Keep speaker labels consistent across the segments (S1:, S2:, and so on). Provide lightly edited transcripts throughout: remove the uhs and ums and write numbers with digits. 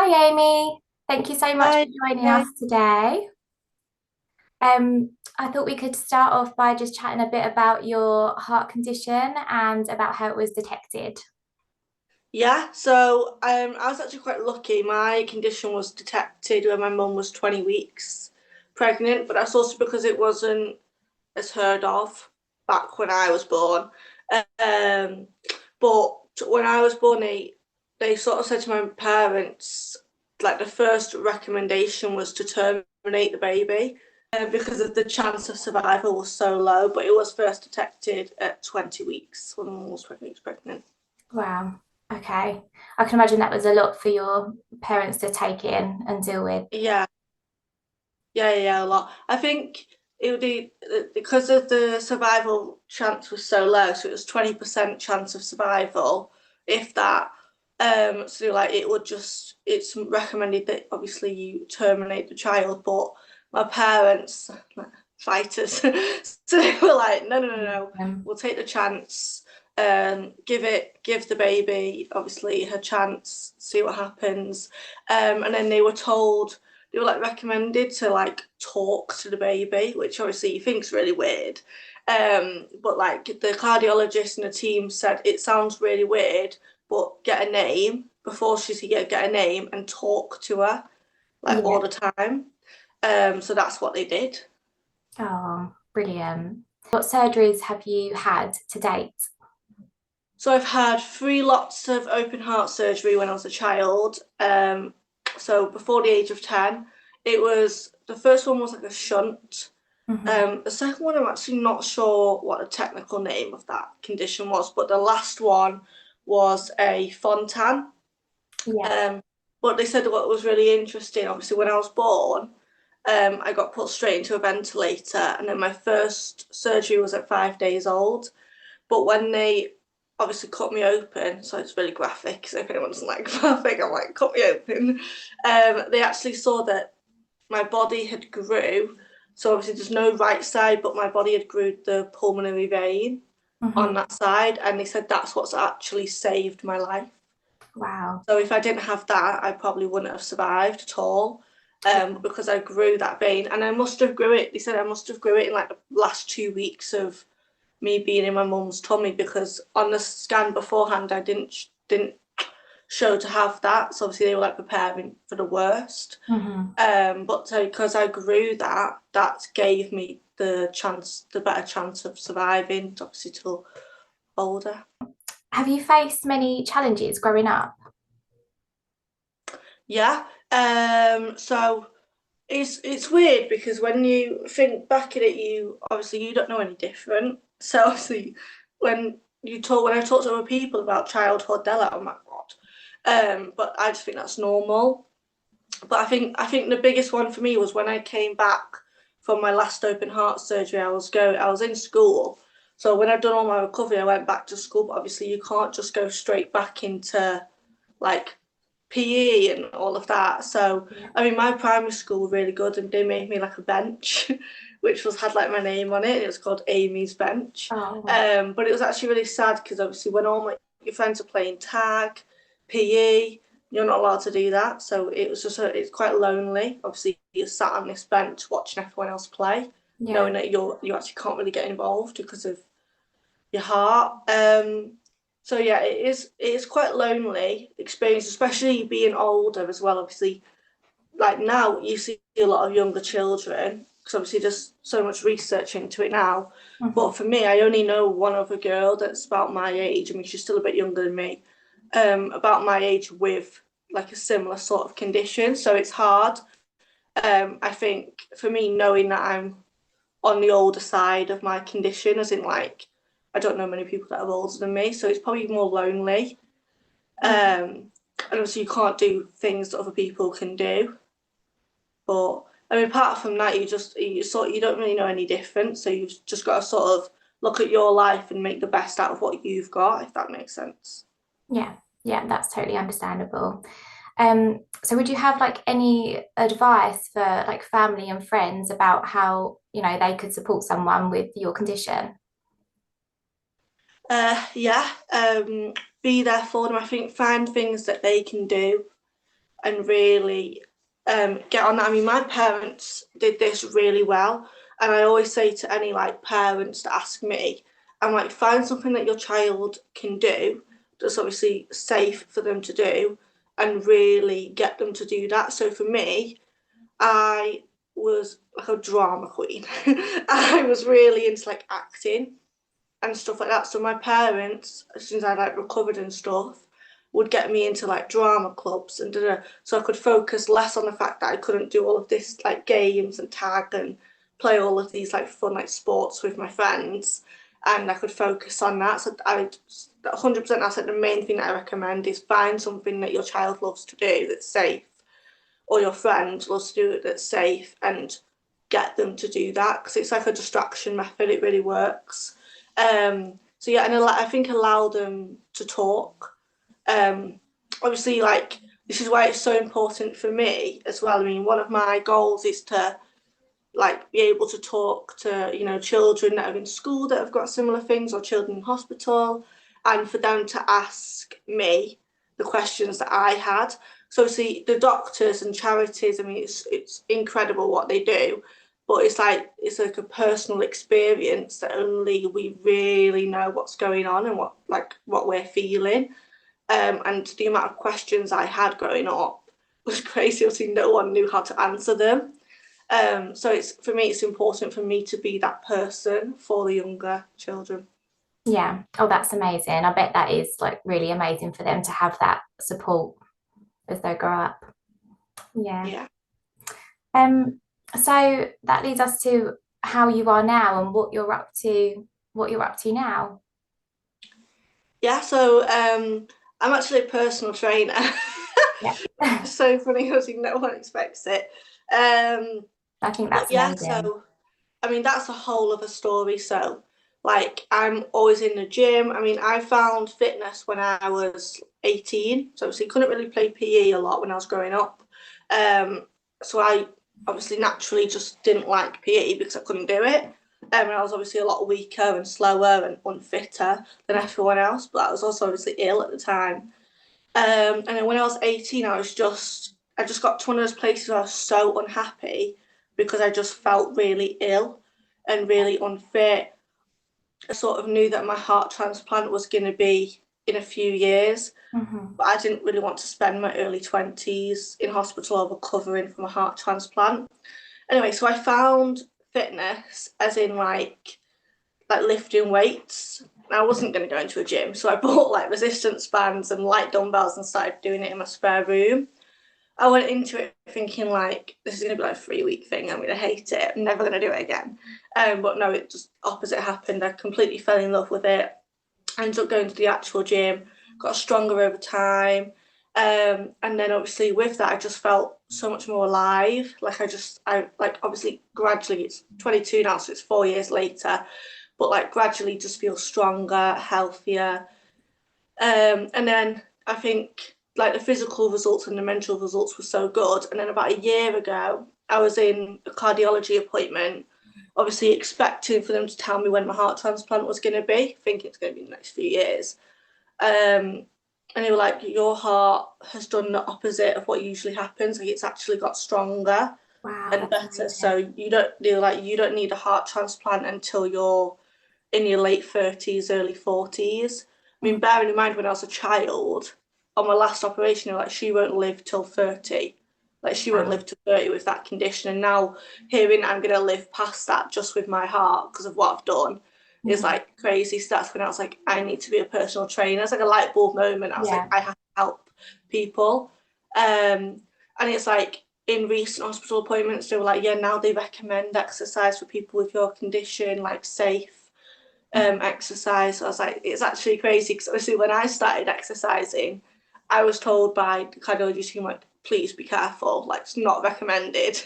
S1: Hi Amy, thank you so much for
S2: Hi.
S1: joining us
S2: Okay.
S1: today. I thought we could start off by just chatting a bit about your heart condition and about how it was detected.
S2: Yeah, so I was actually quite lucky. My condition was detected when my mum was 20 weeks pregnant, but that's also because it wasn't as heard of back when I was born. Um, but when I was born, they sort of said to my parents, like the first recommendation was to terminate the baby, because of the chance of survival was so low, but it was first detected at 20 weeks when my mum was 20 weeks pregnant.
S1: Wow. Okay. I can imagine that was a lot for your parents to take in and deal with.
S2: Yeah, yeah, a lot. I think it would be because of the survival chance was so low, so it was 20% chance of survival, if that. So like it would just it's recommended that obviously you terminate the child, but my parents, fighters, so they were like, no,
S1: Um,
S2: we'll take the chance, give the baby obviously her chance, see what happens. And then they were like recommended to like talk to the baby, which obviously you think's really weird. But like the cardiologist and the team said it sounds really weird, but get a name before she's here, get a name and talk to her like all
S1: yeah.
S2: the time. So that's what they did.
S1: Oh, brilliant. What surgeries have you had to date?
S2: So I've had three lots of open heart surgery when I was a child. So before the age of 10, the first one was like a shunt.
S1: Hmm.
S2: The second one, I'm actually not sure what the technical name of that condition was, but the last one was a fontan.
S1: Yeah.
S2: Um, but they said what was really interesting, obviously, when I was born, I got put straight into a ventilator, and then my first surgery was at 5 days old. But when they obviously cut me open, so it's really graphic, so if anyone doesn't like graphic, I'm like, cut me open. They actually saw that my body had grew. So obviously there's no right side, but my body had grew the pulmonary vein
S1: Hmm.
S2: on that side, and they said that's what's actually saved my life.
S1: Wow.
S2: So if I didn't have that, I probably wouldn't have survived at all. Because I grew that vein, and I must have grew it. They said I must have grew it in like the last 2 weeks of me being in my mum's tummy, because on the scan beforehand I didn't show to have that. So obviously they were like preparing for the worst.
S1: Hmm.
S2: But so because I grew that, that gave me the better chance of surviving, obviously till older.
S1: Have you faced many challenges growing up?
S2: Yeah. So it's weird because when you think back at it, you obviously you don't know any different. So obviously when I talk to other people about childhood, they're like, oh my God. But I just think that's normal. But I think the biggest one for me was when I came back from my last open heart surgery. I was in school. So when I'd done all my recovery, I went back to school. But obviously you can't just go straight back into like PE and all of that. So
S1: Yeah.
S2: I mean my primary school were really good, and they made me like a bench which was had like my name on it. It was called Amy's bench.
S1: Oh,
S2: But it was actually really sad because obviously when all my your friends are playing tag, PE, you're not allowed to do that. So it was it's quite lonely. Obviously, you're sat on this bench watching everyone else play,
S1: yeah.
S2: knowing that you actually can't really get involved because of your heart. So yeah, it is quite lonely experience, especially being older as well. Obviously, like now you see a lot of younger children because obviously there's so much research into it now.
S1: Hmm.
S2: But for me, I only know one other girl that's about my age. I mean, she's still a bit younger than me, about my age with like a similar sort of condition. So it's hard. I think for me, knowing that I'm on the older side of my condition, as in like I don't know many people that are older than me, so it's probably more lonely.
S1: Yeah.
S2: And obviously you can't do things that other people can do. But I mean, apart from that, you don't really know any different. So you've just got to sort of look at your life and make the best out of what you've got, if that makes sense.
S1: Yeah, yeah, that's totally understandable. So would you have like any advice for like family and friends about how, they could support someone with your condition?
S2: Yeah, be there for them. I think find things that they can do. and really get on that. I mean, my parents did this really well, and I always say to any like parents that ask me, I'm like, find something that your child can do that's obviously safe for them to do, and really get them to do that. So for me, I was like a drama queen. I was really into like acting and stuff like that. So my parents, as soon as I like recovered and stuff, would get me into like drama clubs and so I could focus less on the fact that I couldn't do all of this like games and tag and play all of these like fun like sports with my friends, and I could focus on that. So I 100% that's like the main thing that I recommend is find something that your child loves to do that's safe, or your friend loves to do it that's safe, and get them to do that because it's like a distraction method. It really works. So yeah, and I think allow them to talk. Um, Obviously, like this is why it's so important for me as well. I mean, one of my goals is to like be able to talk to children that are in school that have got similar things, or children in hospital, and for them to ask me the questions that I had. So obviously the doctors and charities, I mean, it's incredible what they do, but it's like a personal experience that only we really know what's going on and what we're feeling. And the amount of questions I had growing up was crazy. Obviously, no one knew how to answer them. So it's for me, it's important for me to be that person for the younger children.
S1: Yeah. Oh, that's amazing. I bet that is like really amazing for them to have that support as they grow up. Yeah.
S2: Yeah.
S1: Um, so that leads us to how you are now and what you're up to now.
S2: Yeah, so I'm actually a personal trainer.
S1: Yeah.
S2: It's so funny because no one expects it. Um,
S1: I think
S2: but
S1: that's
S2: yeah,
S1: amazing.
S2: so I mean that's a whole other story. So like I'm always in the gym. I mean I found fitness when I was 18, so obviously couldn't really play PE a lot when I was growing up. Um, so I obviously naturally just didn't like PE because I couldn't do it. And I was obviously a lot weaker and slower and unfitter than everyone else, but I was also obviously ill at the time. And then when I was 18, I just got to one of those places where I was so unhappy because I just felt really ill and really unfit. I sort of knew that my heart transplant was going to be in a few years,
S1: Hmm.
S2: but I didn't really want to spend my early 20s in hospital or recovering from a heart transplant. Anyway, so I found fitness as in like lifting weights. I wasn't going to go into a gym, so I bought like resistance bands and light dumbbells and started doing it in my spare room. I went into it thinking like this is going to be like a 3 week thing. I'm going to hate it. I'm never going to do it again. But no, it just opposite happened. I completely fell in love with it. I ended up going to the actual gym, got stronger over time. And then obviously with that, I just felt so much more alive. I like obviously gradually, it's 22 now, so it's 4 years later, but like gradually just feel stronger, healthier. And then I think like the physical results and the mental results were so good. And then about a year ago, I was in a cardiology appointment, obviously expecting for them to tell me when my heart transplant was going to be, thinking it's going to be in the next few years. Um, and they were like, your heart has done the opposite of what usually happens. Like it's actually got stronger
S1: Wow,
S2: and
S1: that's
S2: better.
S1: amazing.
S2: So they're like, you don't need a heart transplant until you're in your late 30s, early 40s. I mean,
S1: Mhm.
S2: bearing in mind when I was a child, on my last operation, like she won't live till 30. Like she won't
S1: Wow.
S2: live to 30 with that condition. And now hearing I'm gonna live past that just with my heart because of what I've done is
S1: Mhm.
S2: like crazy. So that's when I was like, I need to be a personal trainer. It's like a light bulb moment. I was like,
S1: Yeah.
S2: I have to help people. And it's like in recent hospital appointments, they were like, yeah, now they recommend exercise for people with your condition, like safe
S1: Mhm.
S2: exercise. So I was like, it's actually crazy because obviously when I started exercising, I was told by the cardiology team like, please be careful, like it's not recommended.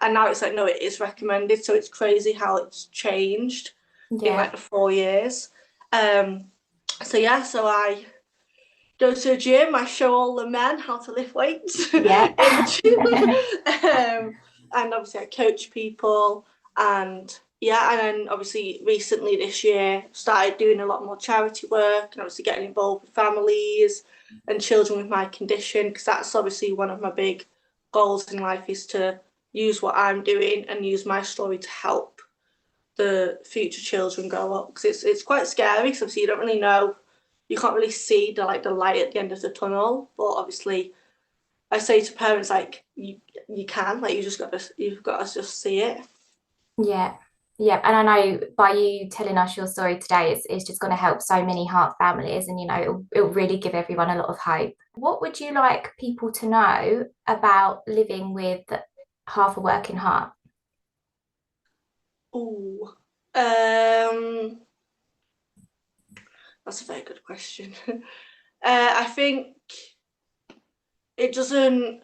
S2: And now it's like, no, it is recommended. So it's crazy how it's changed in
S1: Yeah.
S2: like the 4 years. Um, so yeah, so I go to a gym. I show all the men how to lift weights in
S1: Yeah.
S2: the gym, and obviously I coach people. And yeah, and then obviously recently this year started doing a lot more charity work and obviously getting involved with families. and children with my condition, because that's obviously one of my big goals in life, is to use what I'm doing and use my story to help the future children grow up, because it's quite scary, because obviously you don't really know, you can't really see the light at the end of the tunnel, but obviously I say to parents, like, you can, like, you've got to just see it.
S1: Yeah. Yeah. And I know by you telling us your story today, it's just going to help so many heart families and, it'll really give everyone a lot of hope. What would you like people to know about living with half a working heart?
S2: Ooh, that's a very good question. I think it doesn't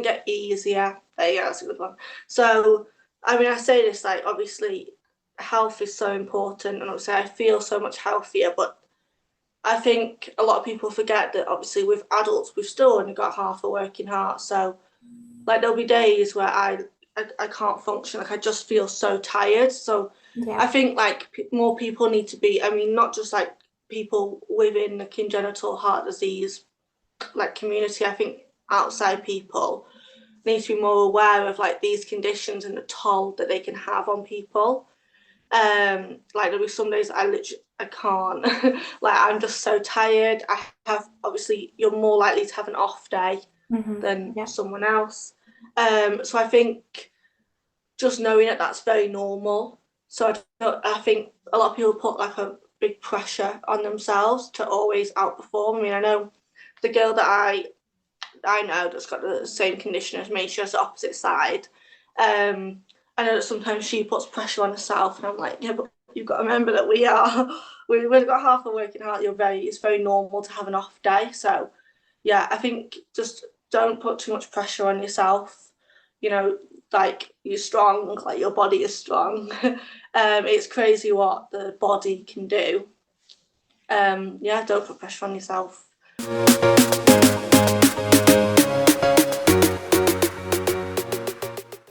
S2: get easier. Yeah, that's a good one. So, I mean, I say this, like, obviously health is so important, and obviously I feel so much healthier, but I think a lot of people forget that obviously with adults we've still only got half a working heart. So, like, there'll be days where I can't function, like I just feel so tired. So I
S1: Yeah.
S2: think like more people need to be, I mean, not just like people within the congenital heart disease like community, I think outside people need to be more aware of like these conditions and the toll that they can have on people. Like there'll be some days I can't. Like I'm just so tired. I have obviously you're more likely to have an off day than
S1: Yeah.
S2: someone else. So I think just knowing that that's very normal. So I think a lot of people put like a big pressure on themselves to always outperform. I mean, I know the girl that I know that's got the same condition as me. She has the opposite side. Um, I know that sometimes she puts pressure on herself, and I'm like, yeah, but you've got to remember that we've got half a working heart. It's very normal to have an off day. So yeah, I think just don't put too much pressure on yourself. You know, like you're strong, like your body is strong. It's crazy what the body can do. Yeah, don't put pressure on yourself.